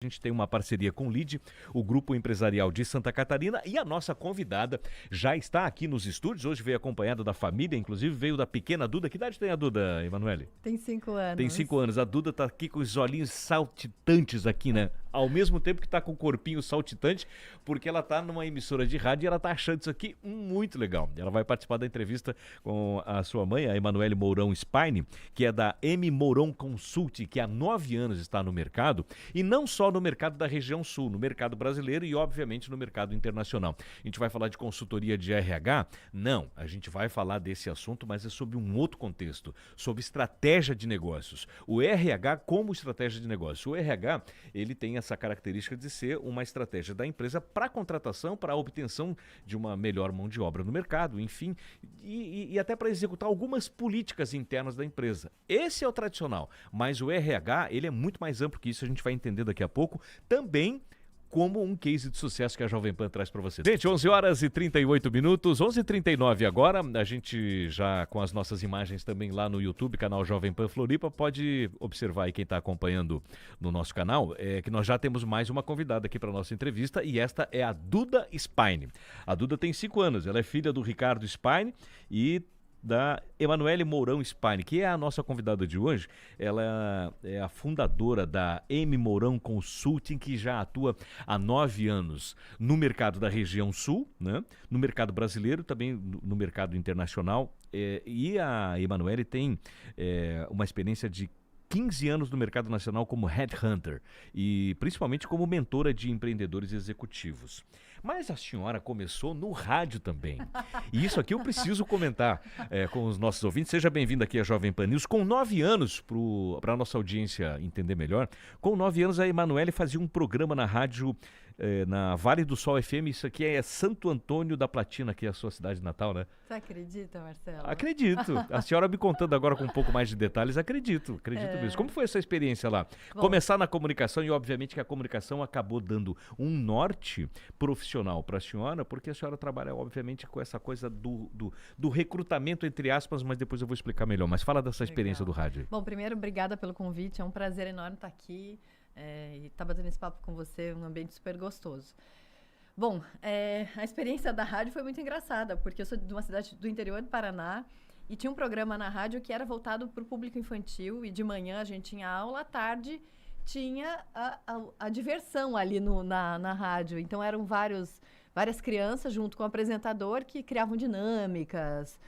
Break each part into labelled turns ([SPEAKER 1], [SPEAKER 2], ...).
[SPEAKER 1] gente tem uma parceria com o LID, o Grupo Empresarial de Santa Catarina, e a nossa convidada já está aqui nos estúdios. Hoje veio acompanhada da família, inclusive veio da pequena Duda. Que idade tem a Duda, Emanuele?
[SPEAKER 2] Tem 5 anos.
[SPEAKER 1] Tem 5 anos. A Duda tá aqui com os olhinhos saltitantes aqui, né? Ao mesmo tempo que tá com o corpinho saltitante, porque ela tá numa emissora de rádio e ela tá achando isso aqui muito legal. Ela vai participar da entrevista com a sua mãe, a Emanuele Mourão Spine, que é da M. Mourão Consult, que há 9 anos está no mercado, e não só no mercado da região sul, no mercado brasileiro e, obviamente, no mercado internacional. A gente vai falar de consultoria de RH? Não, a gente vai falar desse assunto, mas é sobre um outro contexto, sobre estratégia de negócios. O RH como estratégia de negócio. O RH, ele tem essa característica de ser uma estratégia da empresa para contratação, para a obtenção de uma melhor mão de obra no mercado, enfim, e até para executar algumas políticas internas da empresa. Esse é o tradicional, mas o RH, ele é muito mais amplo que isso, a gente vai entender daqui a pouco, também como um case de sucesso que a Jovem Pan traz para você. Gente, 11 horas e 38 minutos, 11h39 agora, a gente já com as nossas imagens também lá no YouTube, canal Jovem Pan Floripa, pode observar aí quem está acompanhando no nosso canal, que nós já temos mais uma convidada aqui para nossa entrevista, e esta é a Duda Spine. A Duda tem 5 anos, ela é filha do Ricardo Spine e da Emanuele Mourão Spine, que é a nossa convidada de hoje. Ela é a fundadora da M. Mourão Consulting, que já atua há 9 anos no mercado da região sul, né? No mercado brasileiro, também no mercado internacional. E a Emanuele tem uma experiência de 15 anos no mercado nacional como headhunter e principalmente como mentora de empreendedores executivos. Mas a senhora começou no rádio também. E isso aqui eu preciso comentar com os nossos ouvintes. Seja bem-vindo aqui à Jovem Pan News. Com 9 anos, para a nossa audiência entender melhor, com 9 anos a Emanuele fazia um programa na rádio na Vale do Sol FM. Isso aqui é Santo Antônio da Platina, que é a sua cidade natal, né?
[SPEAKER 2] Você acredita, Marcelo?
[SPEAKER 1] Acredito. A senhora me contando agora com um pouco mais de detalhes, acredito mesmo. Como foi essa experiência lá? Bom, começar na comunicação, e obviamente que a comunicação acabou dando um norte profissional para a senhora, porque a senhora trabalha obviamente com essa coisa do recrutamento, entre aspas, mas depois eu vou explicar melhor. Mas fala dessa experiência do rádio.
[SPEAKER 2] Bom, primeiro, obrigada pelo convite, é um prazer enorme estar aqui e estar batendo esse papo com você, um ambiente super gostoso. Bom, a experiência da rádio foi muito engraçada, porque eu sou de uma cidade do interior do Paraná e tinha um programa na rádio que era voltado para o público infantil, e de manhã a gente tinha aula, à tarde tinha a diversão ali na rádio. Então eram várias crianças junto com o apresentador que criavam dinâmicas,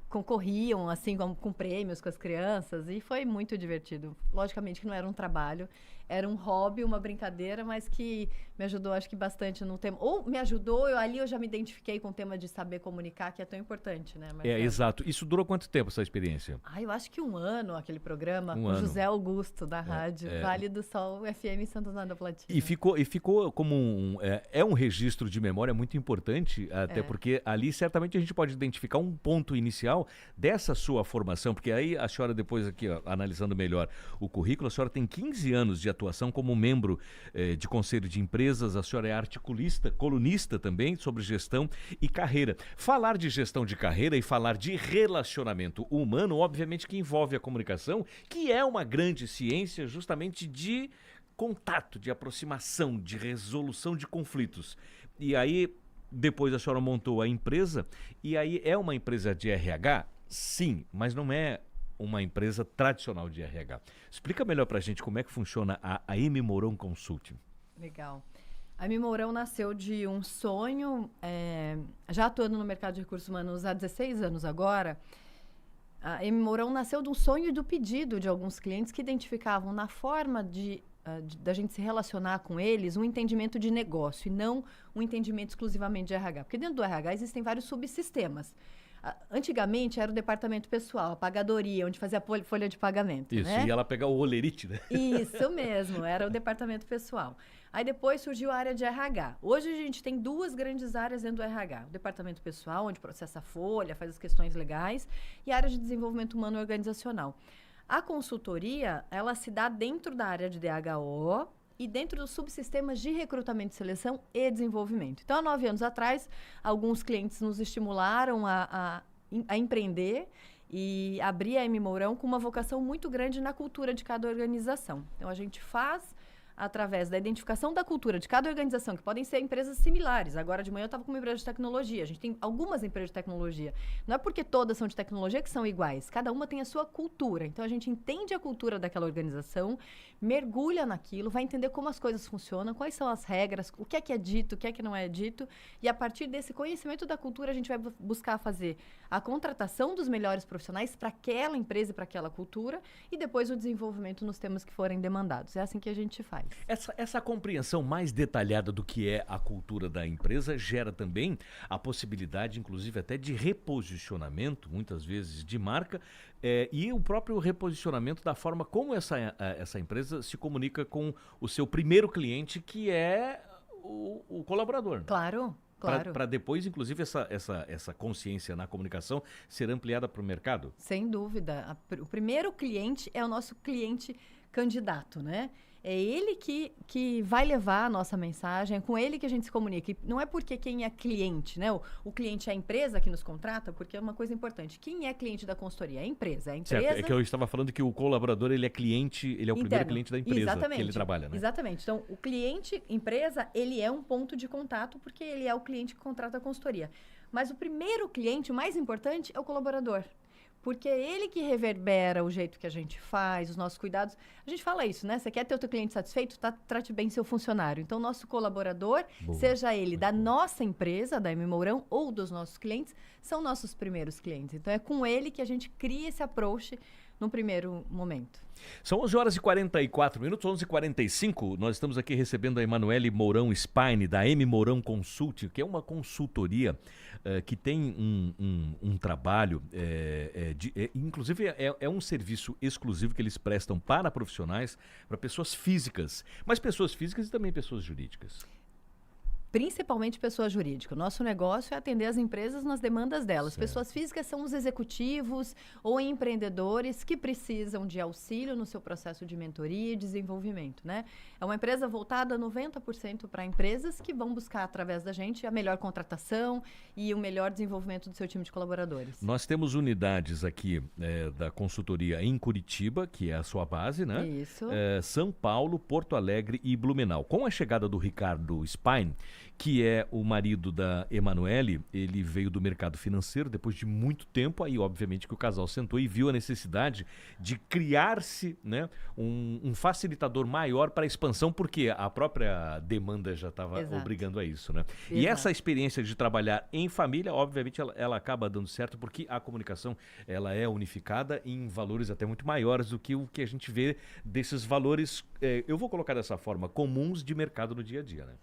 [SPEAKER 2] concorriam assim com prêmios com as crianças, e foi muito divertido. Logicamente que não era um trabalho, era um hobby, uma brincadeira, mas que me ajudou, acho que bastante no tema. Ou me ajudou, ali eu já me identifiquei com o tema de saber comunicar, que é tão importante, né?
[SPEAKER 1] Exato. Isso durou quanto tempo, essa experiência?
[SPEAKER 2] Eu acho que 1 ano, aquele programa, com
[SPEAKER 1] José
[SPEAKER 2] Augusto, da rádio, Vale do Sol FM Santo Antônio da Platina.
[SPEAKER 1] E ficou como um registro de memória muito importante, até porque ali certamente a gente pode identificar um ponto inicial dessa sua formação, porque aí a senhora depois aqui, analisando melhor o currículo, a senhora tem 15 anos de atuação como membro de conselho de empresas, a senhora é articulista, colunista também sobre gestão e carreira. Falar de gestão de carreira e falar de relacionamento humano, obviamente que envolve a comunicação, que é uma grande ciência justamente de contato, de aproximação, de resolução de conflitos. E aí, depois a senhora montou a empresa, e aí é uma empresa de RH? Sim, mas não é uma empresa tradicional de RH. Explica melhor pra gente como é que funciona a M. Mourão Consulting.
[SPEAKER 2] Legal. A M. Mourão nasceu de um sonho, já atuando no mercado de recursos humanos há 16 anos agora. A M. Mourão nasceu de um sonho e do pedido de alguns clientes que identificavam na forma da gente se relacionar com eles um entendimento de negócio e não um entendimento exclusivamente de RH. Porque dentro do RH existem vários subsistemas. Antigamente era o departamento pessoal, a pagadoria, onde fazia a folha de pagamento.
[SPEAKER 1] Isso,
[SPEAKER 2] né?
[SPEAKER 1] E ela pegava o olerite, né?
[SPEAKER 2] Isso mesmo, era o departamento pessoal. Aí depois surgiu a área de RH. Hoje a gente tem 2 grandes áreas dentro do RH. O departamento pessoal, onde processa a folha, faz as questões legais, e a área de desenvolvimento humano organizacional. A consultoria, ela se dá dentro da área de DHO e dentro dos subsistemas de recrutamento, seleção e desenvolvimento. Então, há 9 anos atrás, alguns clientes nos estimularam a empreender e abrir a M. Mourão com uma vocação muito grande na cultura de cada organização. Então, a gente faz através da identificação da cultura de cada organização, que podem ser empresas similares. Agora de manhã eu estava com uma empresa de tecnologia. A gente tem algumas empresas de tecnologia. Não é porque todas são de tecnologia que são iguais. Cada uma tem a sua cultura. Então a gente entende a cultura daquela organização, mergulha naquilo, vai entender como as coisas funcionam, quais são as regras, o que é dito, o que é que não é dito. E a partir desse conhecimento da cultura, a gente vai buscar fazer a contratação dos melhores profissionais para aquela empresa e para aquela cultura e depois o desenvolvimento nos temas que forem demandados. É assim que a gente faz.
[SPEAKER 1] Essa compreensão mais detalhada do que é a cultura da empresa gera também a possibilidade, inclusive, até de reposicionamento, muitas vezes, de marca, e o próprio reposicionamento da forma como essa empresa se comunica com o seu primeiro cliente, que é o colaborador.
[SPEAKER 2] Claro. Claro.
[SPEAKER 1] Para depois, inclusive, essa consciência na comunicação ser ampliada para o mercado?
[SPEAKER 2] Sem dúvida. O primeiro cliente é o nosso cliente candidato, né? É ele que vai levar a nossa mensagem, é com ele que a gente se comunica. E não é porque quem é cliente, né? O cliente é a empresa que nos contrata, porque é uma coisa importante. Quem é cliente da consultoria? É a empresa. É a empresa...
[SPEAKER 1] Certo, é que eu estava falando que o colaborador, ele é cliente, ele é o primeiro cliente da empresa.
[SPEAKER 2] Exatamente.
[SPEAKER 1] Que ele trabalha, né?
[SPEAKER 2] Exatamente. Então, o cliente, empresa, ele é um ponto de contato, porque ele é o cliente que contrata a consultoria. Mas o primeiro cliente, o mais importante, é o colaborador. Porque é ele que reverbera o jeito que a gente faz, os nossos cuidados. A gente fala isso, né? Você quer ter o teu cliente satisfeito? Trate bem seu funcionário. Então, nosso colaborador, seja ele da nossa empresa, da M. Mourão, ou dos nossos clientes, são nossos primeiros clientes. Então, é com ele que a gente cria esse approach no primeiro momento.
[SPEAKER 1] São 11 horas e 44 minutos, 11h45. Nós estamos aqui recebendo a Emanuele Mourão Spine, da M. Mourão Consulting, que é uma consultoria que tem um trabalho, inclusive é um serviço exclusivo que eles prestam para profissionais, para pessoas físicas, mas pessoas físicas e também pessoas jurídicas.
[SPEAKER 2] Principalmente pessoa jurídica. O nosso negócio é atender as empresas nas demandas delas.
[SPEAKER 1] Certo.
[SPEAKER 2] Pessoas físicas são os executivos ou empreendedores que precisam de auxílio no seu processo de mentoria e desenvolvimento, né? É uma empresa voltada 90% para empresas que vão buscar, através da gente, a melhor contratação e o melhor desenvolvimento do seu time de colaboradores.
[SPEAKER 1] Nós temos unidades aqui da consultoria em Curitiba, que é a sua base, né?
[SPEAKER 2] Isso.
[SPEAKER 1] São Paulo, Porto Alegre e Blumenau. Com a chegada do Ricardo Spine, que é o marido da Emanuele, ele veio do mercado financeiro depois de muito tempo, aí obviamente que o casal sentou e viu a necessidade de criar-se, né, um facilitador maior para a expansão, porque a própria demanda já estava obrigando a isso, né?
[SPEAKER 2] Exato.
[SPEAKER 1] E essa experiência de trabalhar em família, obviamente ela acaba dando certo, porque a comunicação ela é unificada em valores até muito maiores do que o que a gente vê desses valores, eu vou colocar dessa forma, comuns de mercado no dia a dia, né?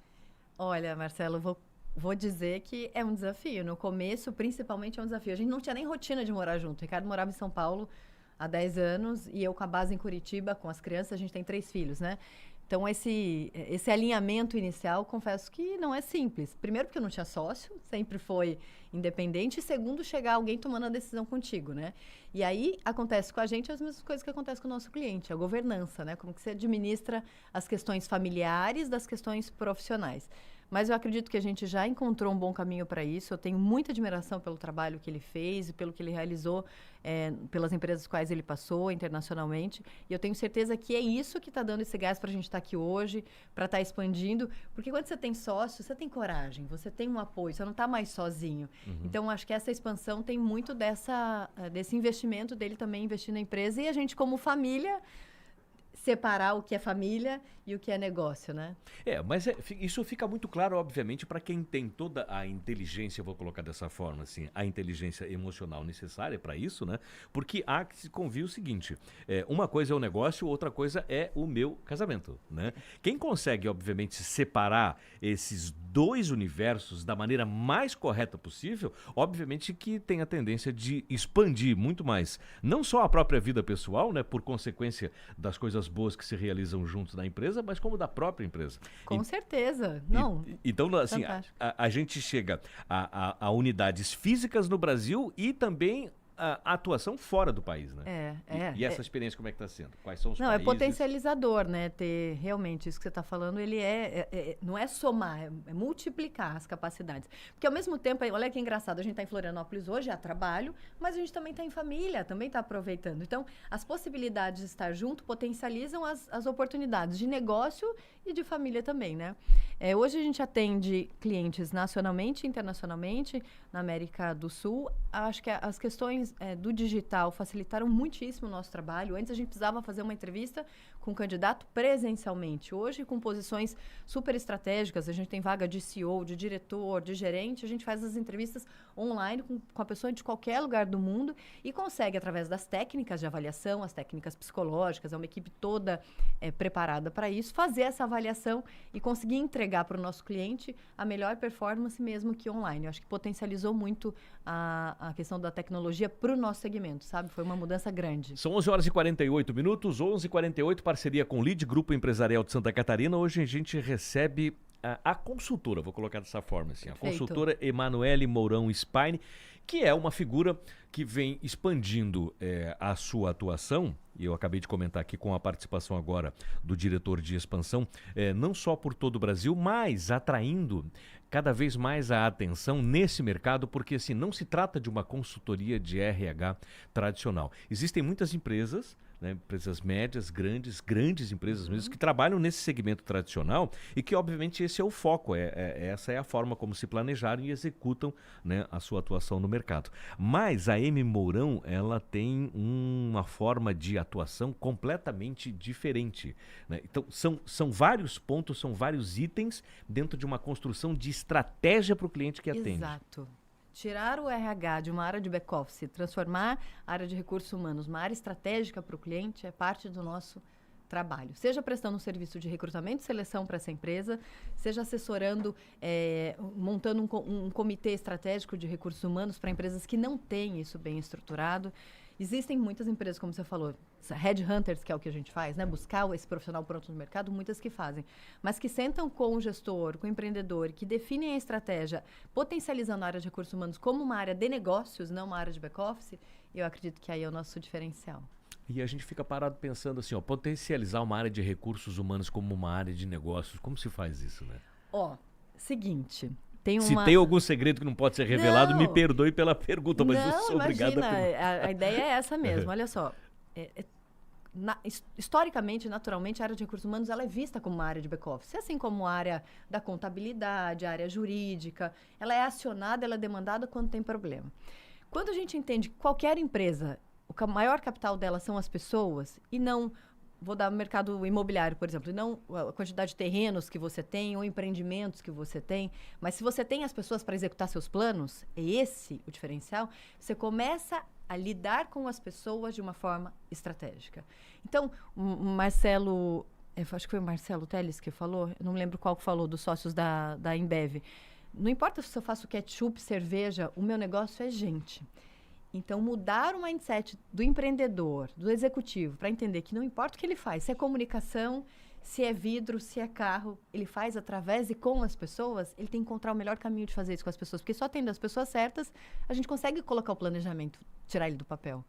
[SPEAKER 2] Olha, Marcelo, vou dizer que é um desafio. No começo, principalmente, é um desafio. A gente não tinha nem rotina de morar junto. O Ricardo morava em São Paulo há 10 anos e eu com a base em Curitiba, com as crianças, a gente tem 3 filhos, né? Então, esse alinhamento inicial, confesso que não é simples. Primeiro, porque eu não tinha sócio, sempre foi independente. E segundo, chegar alguém tomando a decisão contigo, né? E aí, acontece com a gente as mesmas coisas que acontecem com o nosso cliente, a governança, né? Como que você administra as questões familiares das questões profissionais. Mas eu acredito que a gente já encontrou um bom caminho para isso. Eu tenho muita admiração pelo trabalho que ele fez e pelo que ele realizou pelas empresas quais ele passou internacionalmente. E eu tenho certeza que é isso que está dando esse gás para a gente estar aqui hoje, para estar expandindo. Porque quando você tem sócio, você tem coragem, você tem um apoio, você não está mais sozinho.
[SPEAKER 1] Uhum.
[SPEAKER 2] Então, acho que essa expansão tem muito desse investimento dele também investir na empresa. E a gente, como família, separar o que é família e o que é negócio, né?
[SPEAKER 1] Mas isso fica muito claro, obviamente, para quem tem toda a inteligência, eu vou colocar dessa forma, assim, a inteligência emocional necessária para isso, né? Porque há que se convir o seguinte, uma coisa é o negócio, outra coisa é o meu casamento, né? Quem consegue, obviamente, separar esses dois universos da maneira mais correta possível, obviamente que tem a tendência de expandir muito mais, não só a própria vida pessoal, né? Por consequência das coisas boas que se realizam juntos na empresa, mas como da própria empresa.
[SPEAKER 2] Com certeza. Não.
[SPEAKER 1] Então, assim, a gente chega a unidades físicas no Brasil e também a atuação fora do país, né? E essa experiência como é que está sendo? Quais são os
[SPEAKER 2] Não,
[SPEAKER 1] países?
[SPEAKER 2] é potencializador, né? Ter realmente isso que você está falando, ele não é somar, é multiplicar as capacidades. Porque ao mesmo tempo, olha que engraçado, a gente está em Florianópolis hoje, a trabalho, mas a gente também está em família, também está aproveitando. Então, as possibilidades de estar junto potencializam as oportunidades de negócio e de família também, né? Hoje a gente atende clientes nacionalmente e internacionalmente, na América do Sul. Acho que as questões do digital facilitaram muitíssimo o nosso trabalho. Antes a gente precisava fazer uma entrevista com o candidato presencialmente. Hoje, com posições super estratégicas, a gente tem vaga de CEO, de diretor, de gerente, a gente faz as entrevistas online com a pessoa de qualquer lugar do mundo e consegue, através das técnicas de avaliação, as técnicas psicológicas, é uma equipe toda preparada para isso, fazer essa avaliação e conseguir entregar para o nosso cliente a melhor performance mesmo que online. Eu acho que potencializou muito a questão da tecnologia para o nosso segmento, sabe? Foi uma mudança grande.
[SPEAKER 1] São 11 horas e 48 minutos, 11h48, parceria com o Lead, Grupo Empresarial de Santa Catarina. Hoje a gente recebe a consultora, vou colocar dessa forma assim, a consultora Emanuele Mourão Spine, que é uma figura que vem expandindo a sua atuação, e eu acabei de comentar aqui com a participação agora do diretor de expansão, não só por todo o Brasil, mas atraindo cada vez mais a atenção nesse mercado, porque assim, não se trata de uma consultoria de RH tradicional. Existem muitas empresas, né, empresas médias, grandes empresas mesmo, que trabalham nesse segmento tradicional e que, obviamente, esse é o foco, essa é a forma como se planejaram e executam, né, a sua atuação no mercado. Mas a M. Mourão, ela tem uma forma de atuação completamente diferente, né? Então, são vários pontos, são vários itens dentro de uma construção de estratégia para o cliente que atende.
[SPEAKER 2] Exato. Tirar o RH de uma área de back-office, transformar a área de recursos humanos numa área estratégica para o cliente é parte do nosso trabalho. Seja prestando um serviço de recrutamento e seleção para essa empresa, seja assessorando, montando um comitê estratégico de recursos humanos para empresas que não têm isso bem estruturado. Existem muitas empresas, como você falou, headhunters, que é o que a gente faz, né? Buscar esse profissional pronto no mercado, muitas que fazem. Mas que sentam com o gestor, com o empreendedor, que definem a estratégia, potencializando a área de recursos humanos como uma área de negócios, não uma área de back-office, eu acredito que aí é o nosso diferencial.
[SPEAKER 1] E a gente fica parado pensando assim, potencializar uma área de recursos humanos como uma área de negócios. Como se faz isso, né?
[SPEAKER 2] Seguinte...
[SPEAKER 1] Se tem algum segredo que não pode ser revelado, me perdoe pela pergunta, mas eu sou obrigado a
[SPEAKER 2] perguntar. A ideia é essa mesmo. Olha só, historicamente, naturalmente, a área de recursos humanos ela é vista como uma área de back-office, assim como a área da contabilidade, a área jurídica. Ela é acionada, ela é demandada quando tem problema. Quando a gente entende que qualquer empresa, o maior capital dela são as pessoas e não... Vou dar o mercado imobiliário, por exemplo, e não a quantidade de terrenos que você tem ou empreendimentos que você tem, mas se você tem as pessoas para executar seus planos, é esse o diferencial, você começa a lidar com as pessoas de uma forma estratégica. Então, o Marcelo, acho que foi o Marcelo Teles que falou, eu não lembro qual que falou, dos sócios da Embev. Não importa se eu faço ketchup, cerveja, o meu negócio é gente. Então, mudar o mindset do empreendedor, do executivo, para entender que não importa o que ele faz, se é comunicação, se é vidro, se é carro, ele faz através e com as pessoas, ele tem que encontrar o melhor caminho de fazer isso com as pessoas. Porque só tendo as pessoas certas, a gente consegue colocar o planejamento, tirar ele do papel.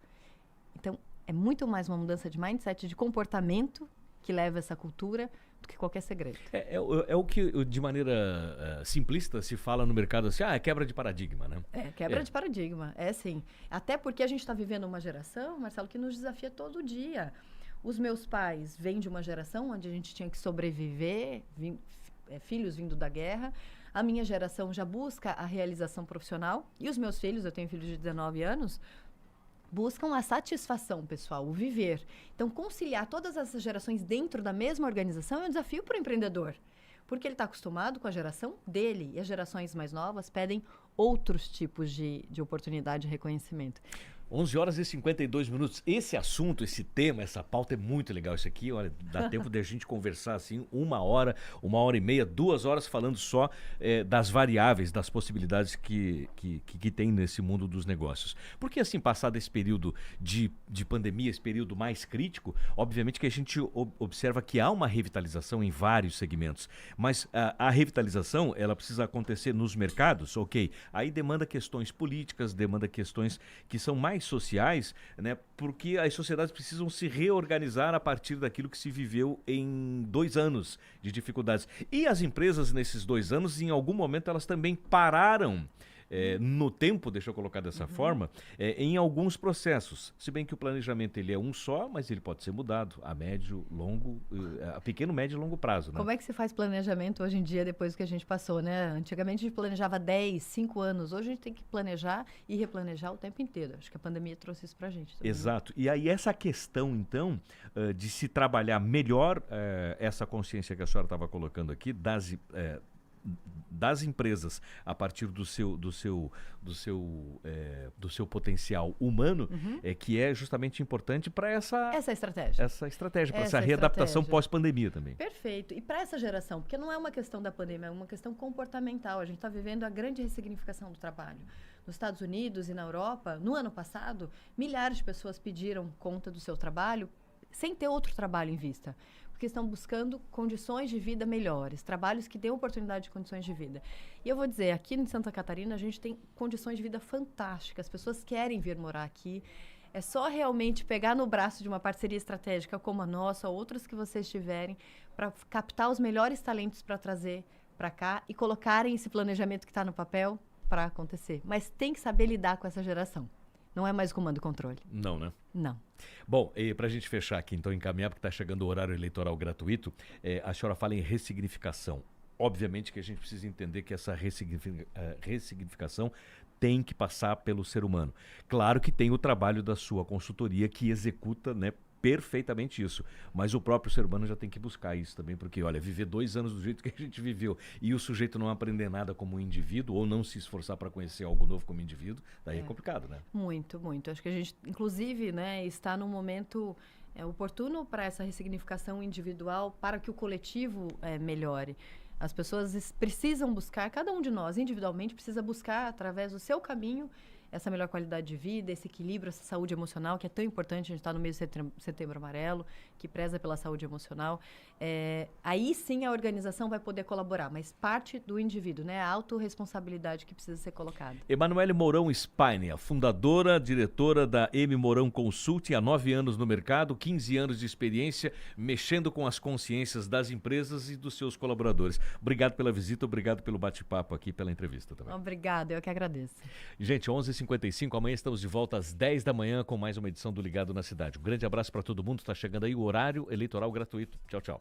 [SPEAKER 2] Então, é muito mais uma mudança de mindset, de comportamento que leva essa cultura do que qualquer segredo.
[SPEAKER 1] É o que, de maneira simplista, se fala no mercado assim, é quebra de paradigma, né?
[SPEAKER 2] Quebra de paradigma, sim. Até porque a gente está vivendo uma geração, Marcelo, que nos desafia todo dia. Os meus pais vêm de uma geração onde a gente tinha que sobreviver, filhos vindo da guerra. A minha geração já busca a realização profissional. E os meus filhos, eu tenho filhos de 19 anos, buscam a satisfação pessoal, o viver. Então, conciliar todas essas gerações dentro da mesma organização é um desafio para o empreendedor. Porque ele está acostumado com a geração dele. E as gerações mais novas pedem outros tipos de oportunidade e reconhecimento.
[SPEAKER 1] 11 horas e 52 minutos. Esse assunto, esse tema, essa pauta é muito legal. Isso aqui, olha, dá tempo de a gente conversar assim 1 hora, 1h30, 2 horas falando só das variáveis, das possibilidades que tem nesse mundo dos negócios. Porque assim, passado esse período de pandemia, esse período mais crítico, obviamente que a gente observa que há uma revitalização em vários segmentos. Mas a revitalização, ela precisa acontecer nos mercados, ok? Aí demanda questões políticas, demanda questões que são mais mais sociais, né? Porque as sociedades precisam se reorganizar a partir daquilo que se viveu em 2 anos de dificuldades. E as empresas, nesses 2 anos, em algum momento, elas também pararam no tempo, deixa eu colocar dessa forma, em alguns processos. Se bem que o planejamento ele é um só, mas ele pode ser mudado a médio, longo, a pequeno, médio e longo prazo. Né?
[SPEAKER 2] Como é que se faz planejamento hoje em dia, depois do que a gente passou, né? Antigamente a gente planejava 10, 5 anos. Hoje a gente tem que planejar e replanejar o tempo inteiro. Acho que a pandemia trouxe isso pra gente também.
[SPEAKER 1] Exato. E aí essa questão, então, de se trabalhar melhor essa consciência que a senhora estava colocando aqui, das empresas a partir do seu potencial humano, que é justamente importante para essa
[SPEAKER 2] estratégia.
[SPEAKER 1] Para essa readaptação pós-pandemia também.
[SPEAKER 2] Perfeito. E para essa geração, porque não é uma questão da pandemia, é uma questão comportamental. A gente está vivendo a grande ressignificação do trabalho. Nos Estados Unidos e na Europa, no ano passado, milhares de pessoas pediram conta do seu trabalho sem ter outro trabalho em vista. Porque estão buscando condições de vida melhores, trabalhos que dêem oportunidade de condições de vida. E eu vou dizer, aqui em Santa Catarina, a gente tem condições de vida fantásticas, as pessoas querem vir morar aqui. É só realmente pegar no braço de uma parceria estratégica como a nossa, ou outras que vocês tiverem, para captar os melhores talentos para trazer para cá e colocarem esse planejamento que está no papel para acontecer. Mas tem que saber lidar com essa geração. Não é mais comando e controle.
[SPEAKER 1] Não, né?
[SPEAKER 2] Não.
[SPEAKER 1] Bom, e para a gente fechar aqui, então, encaminhar, porque está chegando o horário eleitoral gratuito, a senhora fala em ressignificação. Obviamente que a gente precisa entender que essa ressignificação tem que passar pelo ser humano. Claro que tem o trabalho da sua consultoria que executa, né, perfeitamente isso, mas o próprio ser humano já tem que buscar isso também, porque olha, viver 2 anos do jeito que a gente viveu e o sujeito não aprender nada como indivíduo ou não se esforçar para conhecer algo novo como indivíduo, daí é complicado, né?
[SPEAKER 2] Muito, muito. Acho que a gente, inclusive, né, está num momento oportuno para essa ressignificação individual, para que o coletivo melhore. As pessoas precisam buscar, cada um de nós individualmente precisa buscar através do seu caminho essa melhor qualidade de vida, esse equilíbrio, essa saúde emocional, que é tão importante. A gente está no mês de setembro amarelo, que preza pela saúde emocional. Aí sim a organização vai poder colaborar, mas parte do indivíduo, né? A autorresponsabilidade que precisa ser colocada.
[SPEAKER 1] Emanuele Mourão Spine, fundadora, diretora da M. Mourão Consulting, há 9 anos no mercado, 15 anos de experiência, mexendo com as consciências das empresas e dos seus colaboradores. Obrigado pela visita, obrigado pelo bate-papo aqui, pela entrevista também.
[SPEAKER 2] Obrigada, eu que agradeço.
[SPEAKER 1] Gente, 11h55, amanhã estamos de volta às 10 da manhã com mais uma edição do Ligado na Cidade. Um grande abraço para todo mundo, está chegando aí o horário eleitoral gratuito. Tchau, tchau.